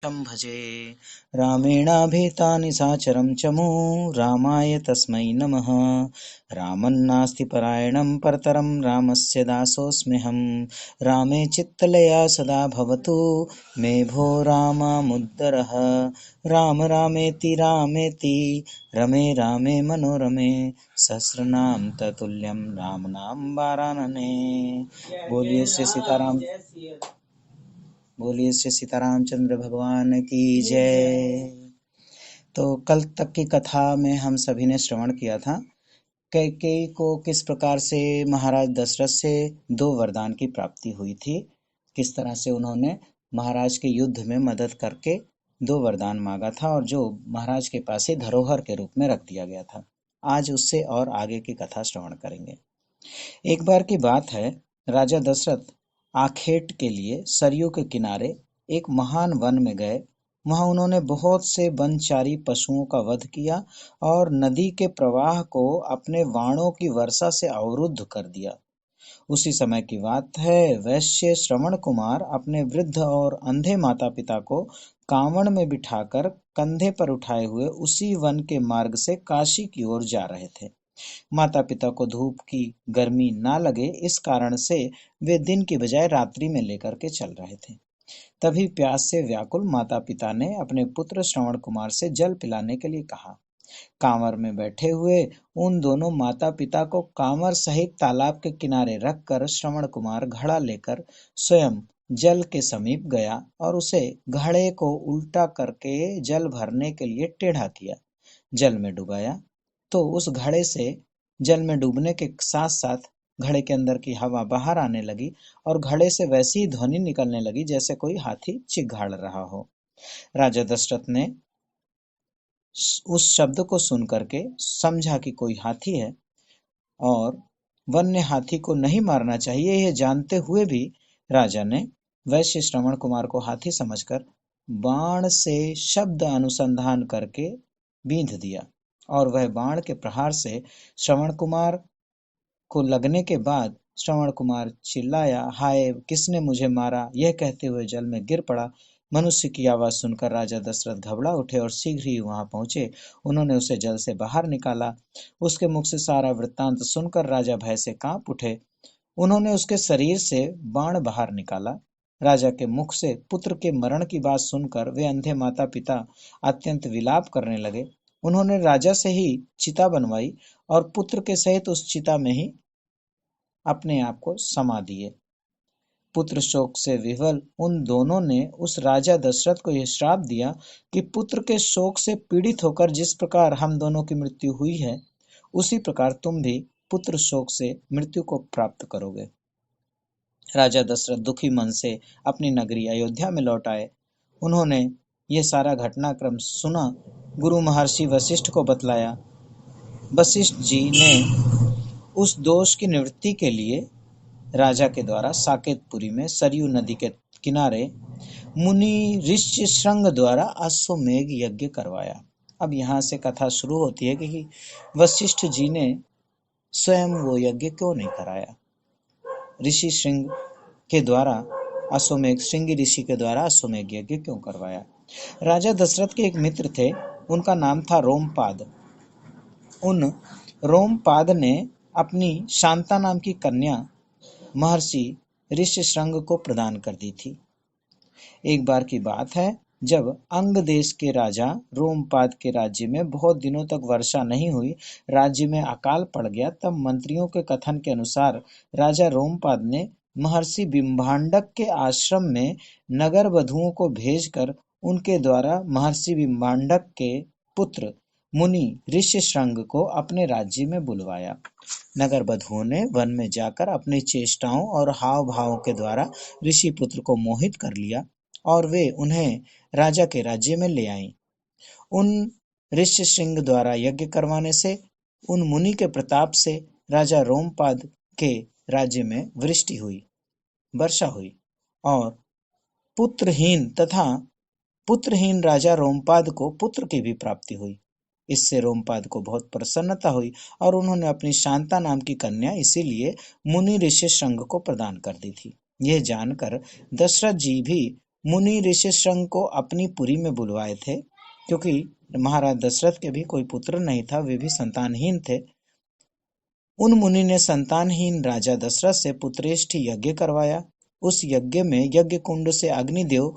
भजे रामेणाभिहितानि साचरं चमु रामाय तस्मै नमः। रामन्नास्ति परायणं परतरं रामस्य दासोऽस्म्यहं। रामे चित्तलया सदा भवतु मे भो रामामुद्धरः। राम रामेति रामेति रमे रामे मनोरमे सहस्रनाम ततुल्यं राम नाम वारानने। बोलिए श्री सीताराम, बोलिए श्री सीतारामचंद्र भगवान की जय। तो कल तक की कथा में हम सभी ने श्रवण किया था कैकेयी को किस प्रकार से महाराज दशरथ से 2 वरदान की प्राप्ति हुई थी, किस तरह से उन्होंने महाराज के युद्ध में मदद करके 2 वरदान मांगा था और जो महाराज के पास ही धरोहर के रूप में रख दिया गया था। आज उससे और आगे की कथा श्रवण करेंगे। एक बार की बात है, राजा दशरथ आखेट के लिए सरयू के किनारे एक महान वन में गए। वहां उन्होंने बहुत से वनचारी पशुओं का वध किया और नदी के प्रवाह को अपने बाणों की वर्षा से अवरुद्ध कर दिया। उसी समय की बात है, वैश्य श्रवण कुमार अपने वृद्ध और अंधे माता पिता को कांवड़ में बिठाकर कंधे पर उठाए हुए उसी वन के मार्ग से काशी की ओर जा रहे थे। माता पिता को धूप की गर्मी ना लगे, इस कारण से वे दिन की बजाय रात्रि में लेकर के चल रहे थे। तभी प्यास से व्याकुल माता पिता ने अपने पुत्र श्रवण कुमार से जल पिलाने के लिए कहा। कांवर में बैठे हुए उन दोनों माता पिता को कांवर सहित तालाब के किनारे रखकर श्रवण कुमार घड़ा लेकर स्वयं जल के समीप गया और उसे घड़े को उल्टा करके जल भरने के लिए टेढ़ा किया, जल में डुबाया। तो उस घड़े से जल में डूबने के साथ साथ घड़े के अंदर की हवा बाहर आने लगी और घड़े से वैसी ही ध्वनि निकलने लगी जैसे कोई हाथी चिघाड़ रहा हो। राजा दशरथ ने उस शब्द को सुन करके समझा कि कोई हाथी है और वन्य हाथी को नहीं मारना चाहिए, यह जानते हुए भी राजा ने वैश्य श्रवण कुमार को हाथी समझकर बाण से शब्द अनुसंधान करके बींध दिया और वह बाण के प्रहार से श्रवण कुमार को लगने के बाद श्रवण कुमार चिल्लाया, हाय किसने मुझे मारा, यह कहते हुए जल में गिर पड़ा। मनुष्य की आवाज सुनकर राजा दशरथ घबरा उठे और शीघ्र ही वहां पहुंचे। उन्होंने उसे जल से बाहर निकाला। उसके मुख से सारा वृत्तांत सुनकर राजा भय से कांप उठे। उन्होंने उसके शरीर से बाण बाहर निकाला। राजा के मुख से पुत्र के मरण की बात सुनकर वे अंधे माता पिता अत्यंत विलाप करने लगे। उन्होंने राजा से ही चिता बनवाई और पुत्र के सहित उस चिता में ही अपने आप को समा दिए। पुत्र शोक से विह्वल उन दोनों ने उस राजा दशरथ को यह श्राप दिया कि पुत्र के शोक से पीड़ित होकर जिस प्रकार हम दोनों की मृत्यु हुई है, उसी प्रकार तुम भी पुत्र शोक से मृत्यु को प्राप्त करोगे। राजा दशरथ दुखी मन से अपनी नगरी अयोध्या में लौट आए। उन्होंने ये सारा घटनाक्रम सुना, गुरु महर्षि वशिष्ठ को बतलाया। वशिष्ठ जी ने उस दोष की निवृत्ति के लिए राजा के द्वारा साकेतपुरी में सरयू नदी के किनारे मुनि ऋष्यशृंग द्वारा अश्वमेघ यज्ञ करवाया। अब यहाँ से कथा शुरू होती है कि वशिष्ठ जी ने स्वयं वो यज्ञ क्यों नहीं कराया, ऋषि श्रृंग के द्वारा अश्वमेघ, श्रृंगी ऋषि के द्वारा अश्वमेघ यज्ञ क्यों करवाया। राजा दशरथ के एक मित्र थे, उनका नाम था रोमपाद। उन रोमपाद ने अपनी शांता नाम की कन्या महर्षि ऋष्यशृंग को प्रदान कर दी थी। एक बार की बात है, जब अंग देश के राजा रोमपाद के राज्य में बहुत दिनों तक वर्षा नहीं हुई, राज्य में अकाल पड़ गया। तब मंत्रियों के कथन के अनुसार राजा रोमपाद ने महर्षि बिम्भांडक के आश्रम में नगर वधुओं को भेजकर उनके द्वारा महर्षि बिम्भांडक के पुत्र मुनि ऋष्यशृंग को अपने राज्य में बुलवाया। नगर वधुओं ने वन में जाकर अपनी चेष्टाओं और हाव भावों के द्वारा ऋषि पुत्र को मोहित कर लिया और वे उन्हें राजा के राज्य में ले आईं। उन ऋष्यशृंग द्वारा यज्ञ करवाने से, उन मुनि के प्रताप से राजा रोमपाद के राज्य में वृष्टि हुई, वर्षा हुई और पुत्रहीन राजा रोमपाद को पुत्र की भी प्राप्ति हुई। इससे रोमपाद को बहुत प्रसन्नता हुई और उन्होंने अपनी शांता नाम की कन्या इसीलिए मुनि ऋष्यशृंग को प्रदान कर दी थी। यह जानकर दशरथ जी भी मुनि ऋषि श्रृंग को अपनी पुरी में बुलवाए थे, क्योंकि महाराज दशरथ के भी कोई पुत्र नहीं था, वे भी संतानहीन थे। उन मुनि ने संतानहीन राजा दशरथ से पुत्रेष्ठ यज्ञ करवाया। उस यज्ञ में यज्ञ कुंड से अग्निदेव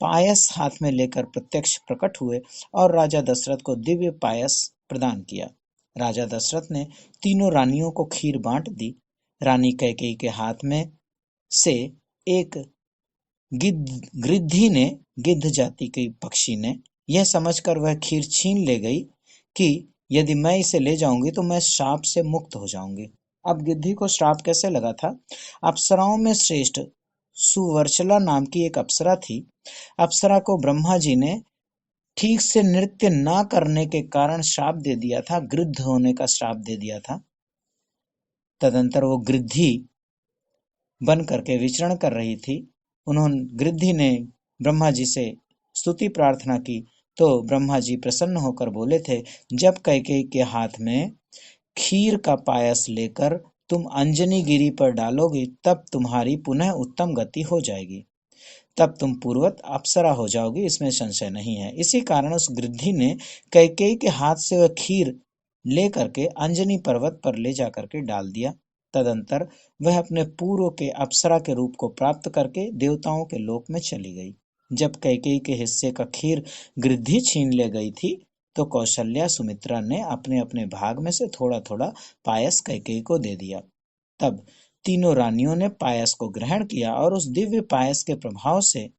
पायस हाथ में लेकर प्रत्यक्ष प्रकट हुए और राजा दशरथ को दिव्य पायस प्रदान किया। राजा दशरथ ने तीनों रानियों को खीर बांट दी। रानी कैकेयी के हाथ में से एक गिद्ध गिद्ध जाति के पक्षी ने यह समझकर वह खीर छीन ले गई कि यदि मैं इसे ले जाऊंगी तो मैं श्राप से मुक्त हो जाऊंगी। अब गिद्धि को श्राप कैसे लगा था? अप्सराओं में श्रेष्ठ सुवर्चला नाम की एक अप्सरा थी। अप्सरा को ब्रह्मा जी ने ठीक से नृत्य न करने के कारण श्राप दे दिया था, गृद्ध होने का श्राप दे दिया था। तदंतर वो गृद्धि बन करके विचरण कर रही थी। उन्होंने गृद्धि ने ब्रह्मा जी से स्तुति प्रार्थना की तो ब्रह्मा जी प्रसन्न होकर बोले थे, जब कैकेयी के हाथ में खीर का पायस लेकर तुम अंजनी गिरी पर डालोगी तब तुम्हारी पुनः उत्तम गति हो जाएगी, तब तुम पूर्वत अप्सरा हो जाओगी, इसमें संशय नहीं है। इसी कारण उस गृद्धि ने कैकेयी के हाथ से वह खीर ले करके अंजनी पर्वत पर ले जा करके डाल दिया। तदंतर वह अपने पूर्व के अप्सरा के रूप को प्राप्त करके देवताओं के लोक में चली गई। जब कैकेयी के हिस्से का खीर गृद्धि छीन ले गई थी तो कौशल्या सुमित्रा ने अपने अपने भाग में से थोड़ा थोड़ा पायस कैकेयी को दे दिया। तब तीनों रानियों ने पायस को ग्रहण किया और उस दिव्य पायस के प्रभाव से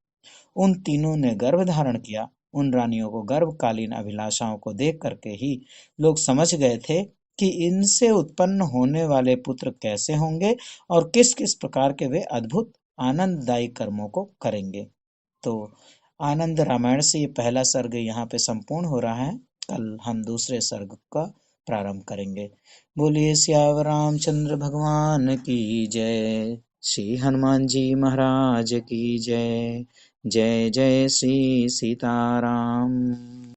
उन तीनों ने गर्भ धारण किया। उन रानियों को गर्भकालीन अभिलाषाओं को देख करके ही लोग समझ गए थे कि इनसे उत्पन्न होने वाले पुत्र कैसे होंगे और किस किस प्रकार के वे अद्भुत आनंददायी कर्मों को करेंगे। तो आनंद रामायण से ये पहला सर्ग यहाँ पे संपूर्ण हो रहा है। कल हम दूसरे सर्ग का प्रारंभ करेंगे। बोलिए सियावर रामचंद्र भगवान की जय, श्री हनुमान जी महाराज की जय। जय जय श्री सीताराम।